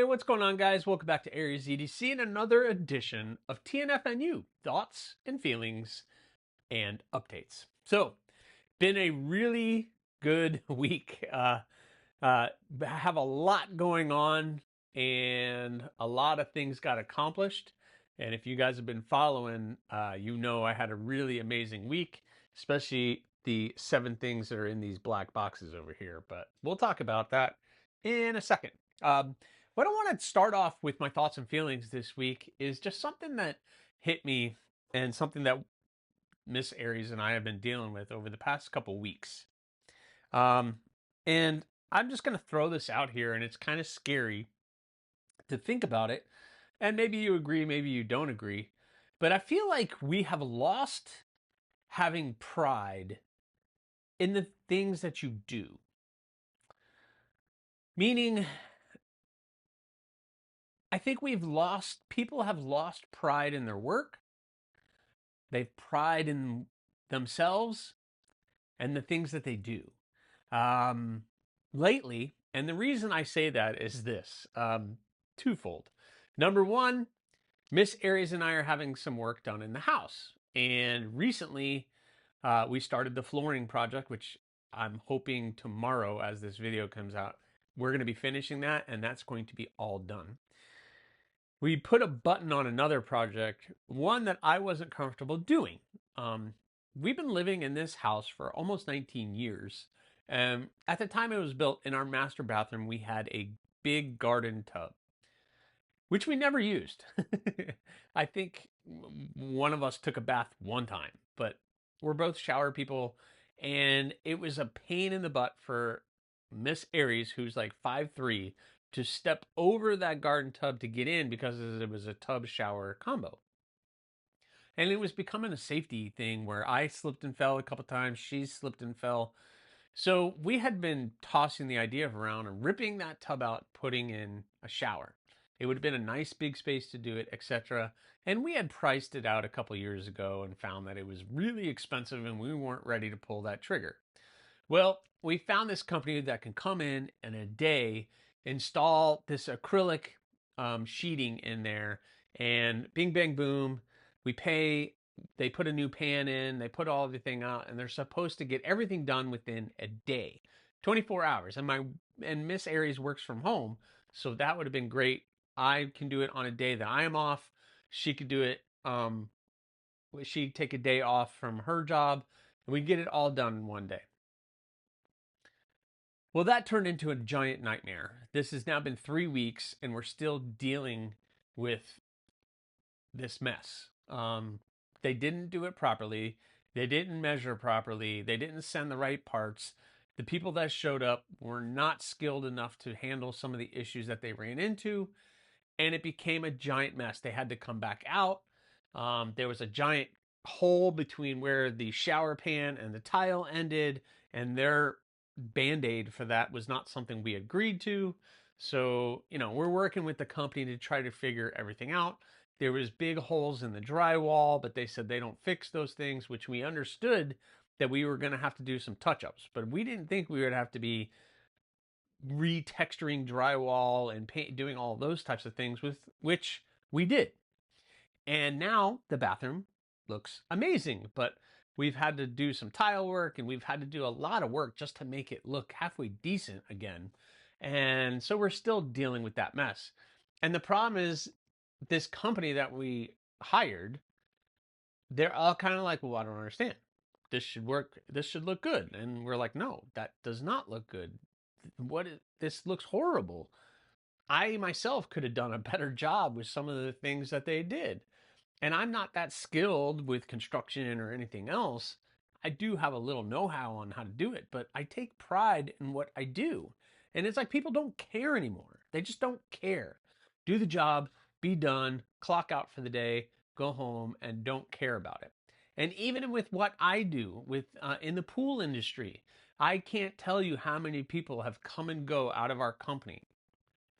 what's going on, guys? Welcome back to AriesEDC and another edition of TNFNU, thoughts and feelings and updates. So, been a really good week. Have a lot going on and a lot of things got accomplished. And if you guys have been following, you know I had a really amazing week, especially the 7 things that are in these black boxes over here. But we'll talk about that in a second. What I want to start off with my thoughts and feelings this week is just something that hit me and something that Miss Aries and I have been dealing with over the past couple weeks. And I'm just going to throw this out here, and it's kind of scary to think about it. And maybe you agree, maybe you don't agree. But I feel like we have lost having pride in the things that you do. Meaning, I think people have lost pride in their work. They've pride in themselves and the things that they do. Lately, and the reason I say that is this, twofold. Number one, Miss Aries and I are having some work done in the house. And recently, we started the flooring project, which I'm hoping tomorrow, as this video comes out, we're going to be finishing that, and that's going to be all done. We put a button on another project, one that I wasn't comfortable doing. We've been living in this house for almost 19 years. And at the time it was built, in our master bathroom, we had a big garden tub, which we never used. I think one of us took a bath one time, but we're both shower people. And it was a pain in the butt for Miss Aries, who's like 5'3", to step over that garden tub to get in because it was a tub shower combo. And it was becoming a safety thing where I slipped and fell a couple times, she slipped and fell. So we had been tossing the idea around and ripping that tub out, putting in a shower. It would have been a nice big space to do it, etc. And we had priced it out a couple years ago and found that it was really expensive and we weren't ready to pull that trigger. Well, we found this company that can come in a day, install this acrylic sheeting in there, and bing, bang, boom, we pay. They put a new pan in, they put all everything out, and they're supposed to get everything done within a day, 24 hours. And Miss Aries works from home, so that would have been great. I can do it on a day that I am off. She could do it. She'd take a day off from her job, and we get it all done in one day. Well, that turned into a giant nightmare. This has now been 3 weeks, and we're still dealing with this mess. They didn't do it properly. They didn't measure properly. They didn't send the right parts. The people that showed up were not skilled enough to handle some of the issues that they ran into, and it became a giant mess. They had to come back out. There was a giant hole between where the shower pan and the tile ended, and their Band-Aid for that was not something we agreed to. So, we're working with the company to try to figure everything out. There was big holes in the drywall, but they said they don't fix those things, which we understood that we were going to have to do some touch-ups. But we didn't think we would have to be retexturing drywall and doing all those types of things, with which we did. And now the bathroom looks amazing, but we've had to do some tile work and we've had to do a lot of work just to make it look halfway decent again. And so we're still dealing with that mess. And the problem is, this company that we hired, they're all kind of like, well, I don't understand. This should work. This should look good. And we're like, no, that does not look good. This looks horrible. I myself could have done a better job with some of the things that they did. And I'm not that skilled with construction or anything else. I do have a little know-how on how to do it, but I take pride in what I do. And it's like people don't care anymore. They just don't care. Do the job, be done, clock out for the day, go home, and don't care about it. And even with what I do in the pool industry, I can't tell you how many people have come and go out of our company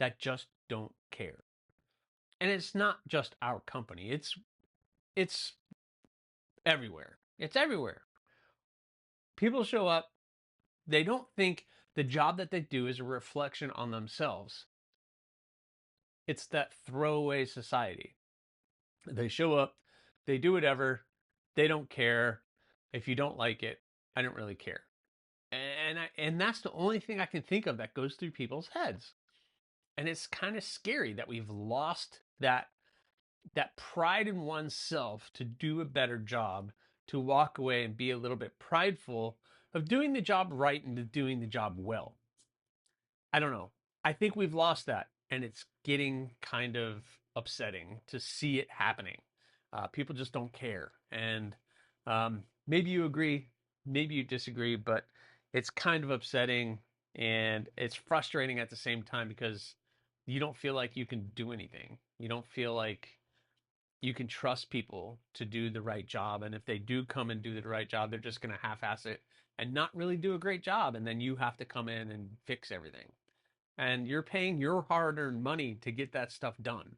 that just don't care. And it's not just our company. It's everywhere. It's everywhere. People show up, they don't think the job that they do is a reflection on themselves. It's that throwaway society. They show up, they do whatever, they don't care. If you don't like it, I don't really care. And that's the only thing I can think of that goes through people's heads. And it's kind of scary that we've lost that pride in oneself to do a better job, to walk away and be a little bit prideful of doing the job right and doing the job well. I don't know. I think we've lost that, and it's getting kind of upsetting to see it happening. People just don't care, and maybe you agree, maybe you disagree, but it's kind of upsetting and it's frustrating at the same time because you don't feel like you can do anything. You don't feel like you can trust people to do the right job, and if they do come and do the right job, they're just going to half-ass it and not really do a great job, and then you have to come in and fix everything, and you're paying your hard-earned money to get that stuff done.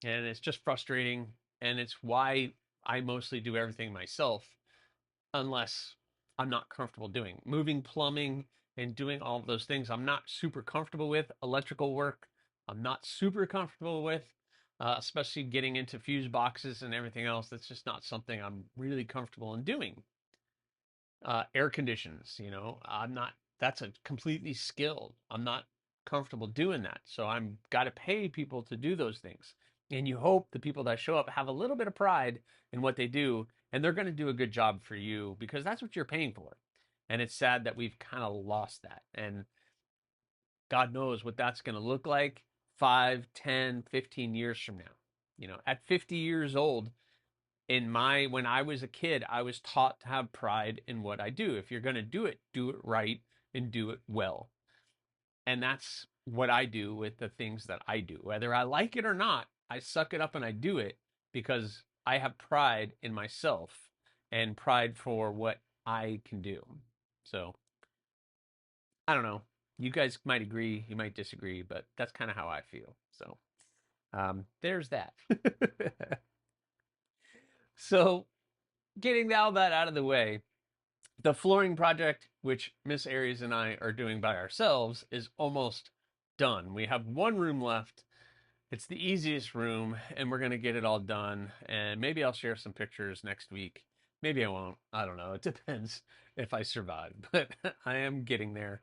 And it's just frustrating, and it's why I mostly do everything myself unless I'm not comfortable doing moving plumbing and doing all of those things. I'm not super comfortable with electrical work. I'm not super comfortable with especially getting into fuse boxes and everything else. That's just not something I'm really comfortable in doing. Air conditions, I'm not, that's a completely skilled. I'm not comfortable doing that. So I'm got to pay people to do those things. And you hope the people that show up have a little bit of pride in what they do, and they're going to do a good job for you because that's what you're paying for. And it's sad that we've kind of lost that. And God knows what that's going to look like 5, 10, 15 years from now. At 50 years old, when I was a kid, I was taught to have pride in what I do. If you're going to do it right and do it well. And that's what I do with the things that I do. Whether I like it or not, I suck it up and I do it because I have pride in myself and pride for what I can do. So I don't know. You guys might agree, you might disagree, but that's kind of how I feel. So there's that. So getting all that out of the way, the flooring project, which Miss Aries and I are doing by ourselves, is almost done. We have one room left. It's the easiest room, and we're going to get it all done. And maybe I'll share some pictures next week. Maybe I won't. I don't know. It depends if I survive. But I am getting there,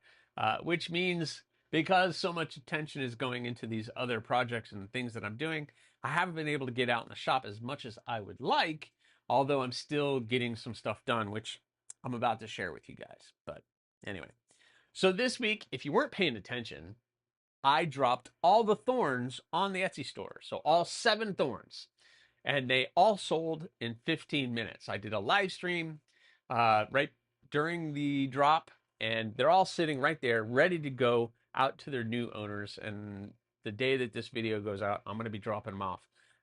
which means because so much attention is going into these other projects and things that I'm doing, I haven't been able to get out in the shop as much as I would like, although I'm still getting some stuff done, which I'm about to share with you guys. But anyway, so this week, if you weren't paying attention, I dropped all the thorns on the Etsy store. So all 7 thorns. And they all sold in 15 minutes. I did a live stream right during the drop, and they're all sitting right there ready to go out to their new owners. And the day that this video goes out, I'm going to be dropping them off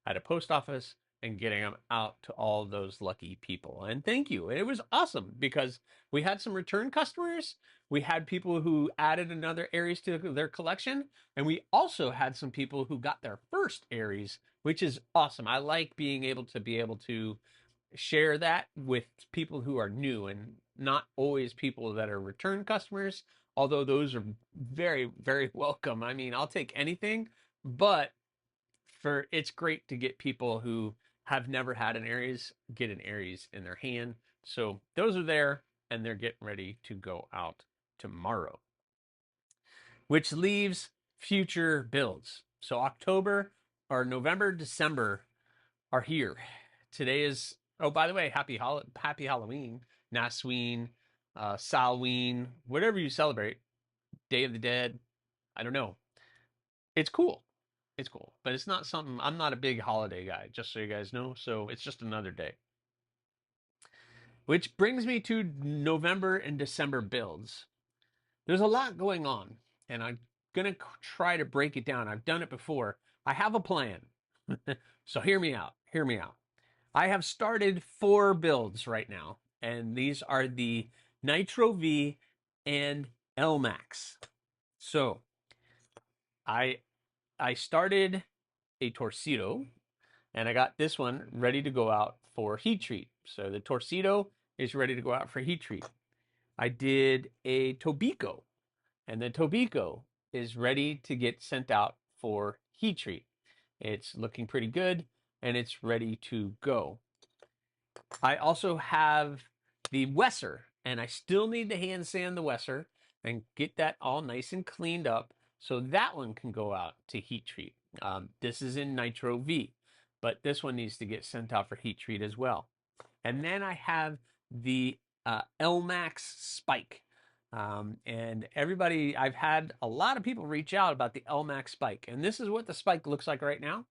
at a post office and getting them out to all those lucky people. And thank you. It was awesome because we had some return customers. We had people who added another Aries to their collection. And we also had some people who got their first Aries, which is awesome. I like being able to share that with people who are new and not always people that are return customers, although those are very, very welcome. I mean, I'll take anything, but it's great to get people who have never had an Aries get an Aries in their hand. So those are there, and they're getting ready to go out tomorrow, which leaves future builds. So October or November, December are here. Today is, oh, by the way, happy Halloween, Nasween, Salween, whatever you celebrate, Day of the Dead. I don't know. It's cool. It's cool, but it's not something, I'm not a big holiday guy, just so you guys know. So it's just another day. Which brings me to November and December builds. There's a lot going on, and I'm going to try to break it down. I've done it before. I have a plan. So hear me out. Hear me out. I have started 4 builds right now, and these are the Nitro V and L Max. So I started a Torcido, and I got this one ready to go out for heat treat. So the Torcido is ready to go out for heat treat. I did a Tobico, and the Tobico is ready to get sent out for heat treat. It's looking pretty good and it's ready to go. I also have the Wesser, and I still need to hand sand the Wesser and get that all nice and cleaned up so that one can go out to heat treat. This is in Nitro V, but this one needs to get sent out for heat treat as well. And then I have the LMAX Spike. And everybody, I've had a lot of people reach out about the LMAX Spike. And this is what the Spike looks like right now.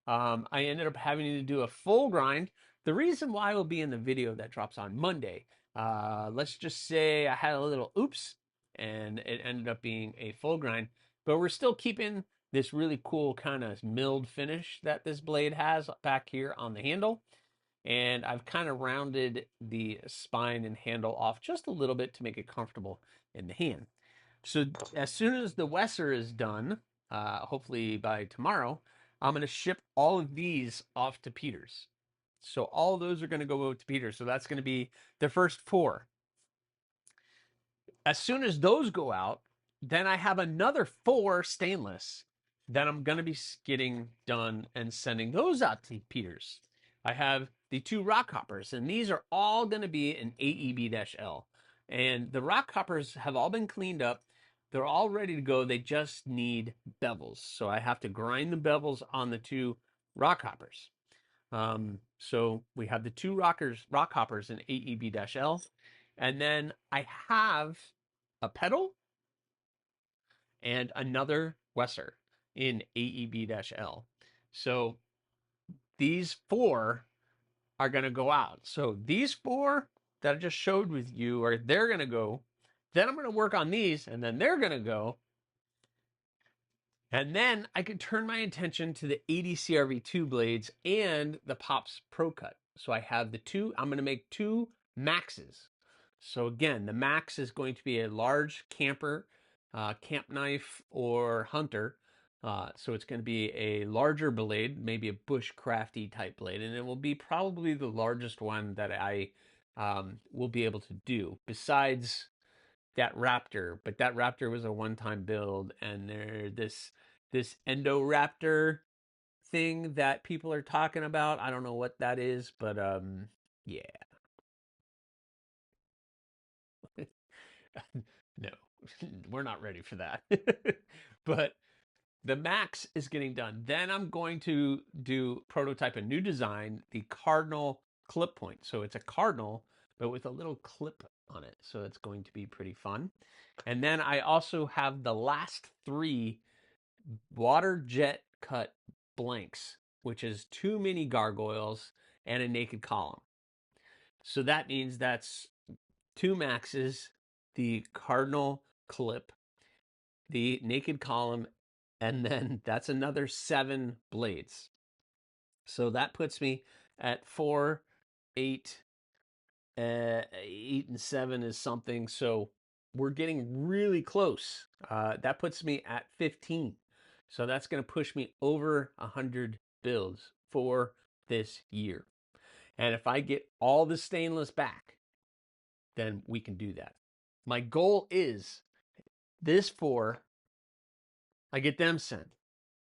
I ended up having to do a full grind. The reason why will be in the video that drops on Monday. Let's just say I had a little oops and it ended up being a full grind, but we're still keeping this really cool kind of milled finish that this blade has back here on the handle. And I've kind of rounded the spine and handle off just a little bit to make it comfortable in the hand. So as soon as the Wesser is done, hopefully by tomorrow, I'm going to ship all of these off to Peters. So all of those are going to go to Peters. So that's going to be the first 4. As soon as those go out, then I have another 4 stainless that I'm going to be getting done and sending those out to Peters. I have the 2 rock hoppers, and these are all going to be an AEB-L. And the rock hoppers have all been cleaned up. They're all ready to go. They just need bevels. So I have to grind the bevels on the 2 rock hoppers. So we have the 2 rock hoppers in AEB-L. And then I have a pedal and another Wesser in AEB-L. So these 4 are going to go out. So these 4 that I just showed with you they're going to go. Then I'm going to work on these, and then they're going to go. And then I can turn my attention to the AriesCRV2 blades and the Pops Pro Cut. So I have the 2, I'm going to make 2 Maxes. So again, the Max is going to be a large camper, camp knife, or hunter. So it's going to be a larger blade, maybe a bushcrafty type blade, and it will be probably the largest one that I will be able to do, besides that Raptor. But that Raptor was a one-time build, and this Endoraptor thing that people are talking about, I don't know what that is, but yeah. No, we're not ready for that. But the Max is getting done. Then I'm going to prototype a new design, the Cardinal clip point. So it's a Cardinal, but with a little clip on it. So it's going to be pretty fun. And then I also have the last 3 water jet cut blanks, which is 2 mini gargoyles and a naked column. So that means that's 2 Maxes, the Cardinal clip, the naked column, and then that's another 7 blades. So that puts me at 4, 8, 8 and 7 is something. So we're getting really close. That puts me at 15. So that's going to push me over 100 builds for this year. And if I get all the stainless back, then we can do that. My goal is this 4, I get them sent.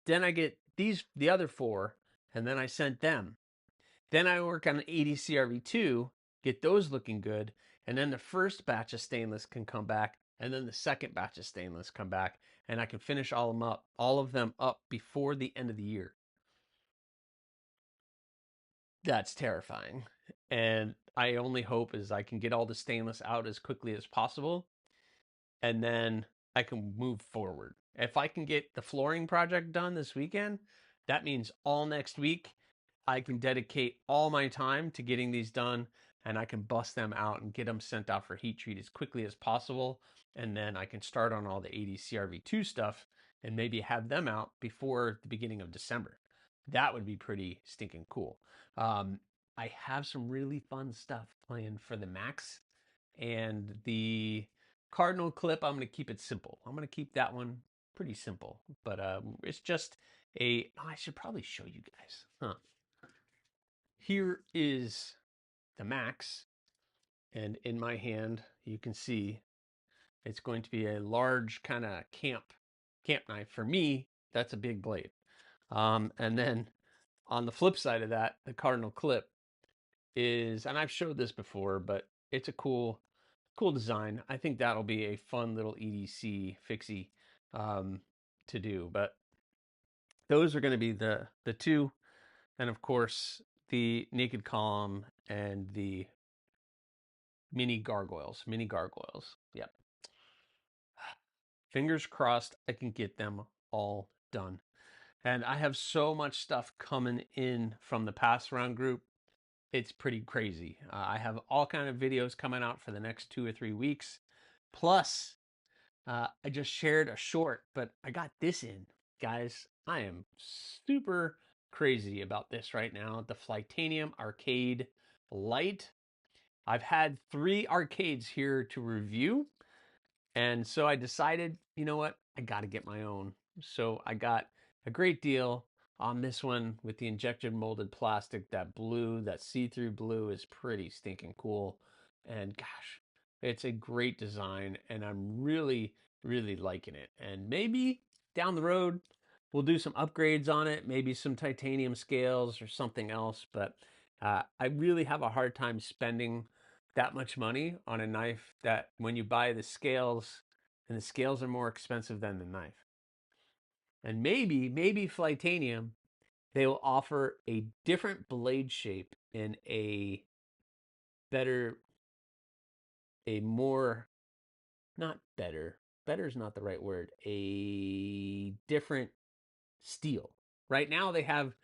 Then I get the other 4, and then I sent them. Then I work on AriesCRV2, get those looking good, and then the first batch of stainless can come back, and then the second batch of stainless come back, and I can finish all of them up before the end of the year. That's terrifying. And I only hope is I can get all the stainless out as quickly as possible, and then I can move forward. If I can get the flooring project done this weekend, that means all next week I can dedicate all my time to getting these done, and I can bust them out and get them sent out for heat treat as quickly as possible. And then I can start on all the AriesCRV2 stuff and maybe have them out before the beginning of December. That would be pretty stinking cool. I have some really fun stuff planned for the Max, and the Cardinal clip, I'm going to keep it simple. I'm going to keep that one pretty simple, but it's just I should probably show you guys. Here is the Max, and in my hand, you can see it's going to be a large kind of camp knife. For me, that's a big blade. And then on the flip side of that, the cardinal clip is, and I've showed this before, but it's a cool design. I think that'll be a fun little EDC fixie to do. But those are going to be the two, and of course the naked column and the mini gargoyles. Yep. Fingers crossed I can get them all done. And I have so much stuff coming in from the pass around group. It's pretty crazy. I have all kind of videos coming out for the next 2 or 3 weeks. Plus, I just shared a short, but I got this in. Guys, I am super crazy about this right now. The Flightanium Arcade Lite. I've had 3 arcades here to review. And so I decided, you know what? I got to get my own. So I got a great deal on this one with the injection molded plastic. That blue, that see-through blue is pretty stinking cool. And gosh, it's a great design and I'm really, really liking it. And maybe down the road, we'll do some upgrades on it, maybe some titanium scales or something else. But I really have a hard time spending that much money on a knife that when you buy the scales, and the scales are more expensive than the knife. And maybe Flightanium, they will offer a different blade shape in a better, a more, not better, better is not the right word, a different steel. Right now they have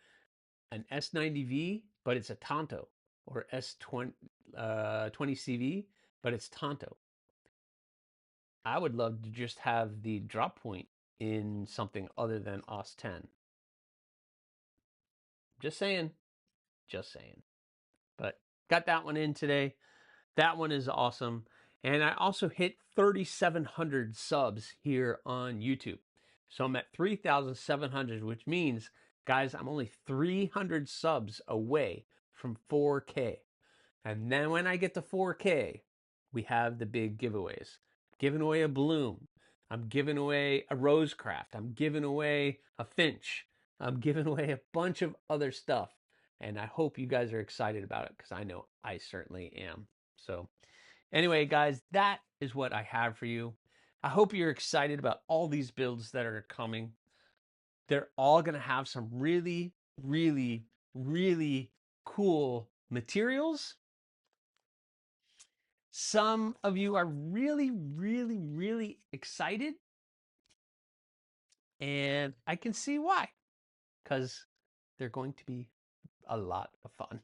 an S90V, but it's a Tanto, or S20 20CV, but it's Tanto. I would love to just have the drop point in something other than OS 10. Just saying. Just saying. But got that one in today. That one is awesome. And I also hit 3,700 subs here on YouTube. So I'm at 3,700, which means, guys, I'm only 300 subs away from 4K. And then when I get to 4K, we have the big giveaways. Giving away a Bloom. I'm giving away a Rosecraft. I'm giving away a Finch. I'm giving away a bunch of other stuff. And I hope you guys are excited about it because I know I certainly am. So anyway, guys, that is what I have for you. I hope you're excited about all these builds that are coming. They're all going to have some really, really, really cool materials. Some of you are really, really, really excited. And I can see why, because they're going to be a lot of fun.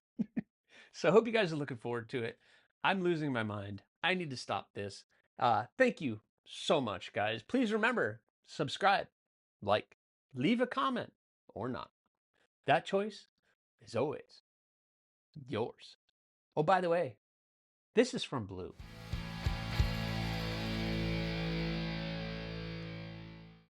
So I hope you guys are looking forward to it. I'm losing my mind. I need to stop this. Thank you so much, guys. Please remember, subscribe, like, leave a comment, or not. That choice is always yours. Oh, by the way, this is from Blue.